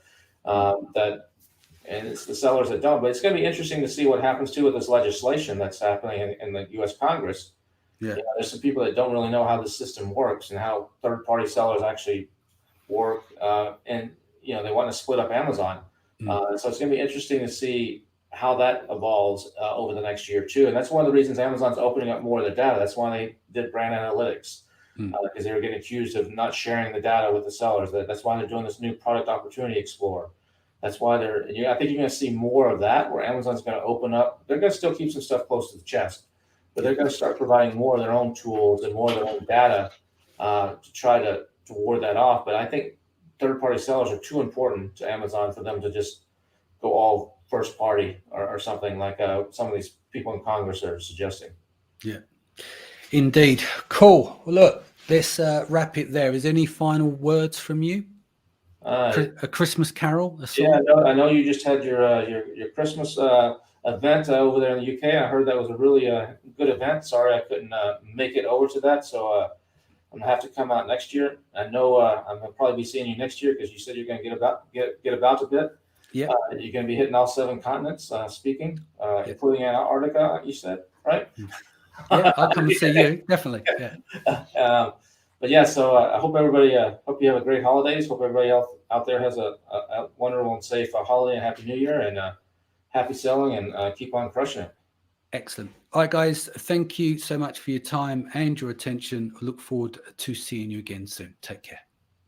And it's the sellers that don't. But it's going to be interesting to see what happens too with this legislation that's happening in the U.S. Congress. Yeah. There's some people that don't really know how the system works and how third-party sellers actually work, and they want to split up Amazon. So it's going to be interesting to see how that evolves over the next year too. And that's one of the reasons Amazon's opening up more of the data. That's why they did brand analytics, because they were getting accused of not sharing the data with the sellers. That's why they're doing this new product opportunity explorer. That's why I think you're going to see more of that, where Amazon's going to open up. They're going to still keep some stuff close to the chest, but they're going to start providing more of their own tools and more of their own data to try to ward that off. But I think third-party sellers are too important to Amazon for them to just go all first party or something like some of these people in Congress are suggesting. Yeah, indeed. Cool. Well, look, let's wrap it there. Is there any final words from you? A Christmas carol? I know you just had your Christmas event over there in the UK. I heard that was a really good event. Sorry I couldn't make it over to that, so I'm gonna have to come out next year. I know I'm gonna probably be seeing you next year because you said you're gonna get about a bit. Yeah, you're gonna be hitting all 7 continents speaking, including Antarctica. You said, right? Yeah, I'll come and see you definitely. Yeah. But yeah, so I hope everybody, hope you have a great holidays. Hope everybody out there has a wonderful and safe holiday and Happy New Year, and happy selling, and keep on crushing it. Excellent. All right, guys, thank you so much for your time and your attention. I look forward to seeing you again soon. Take care.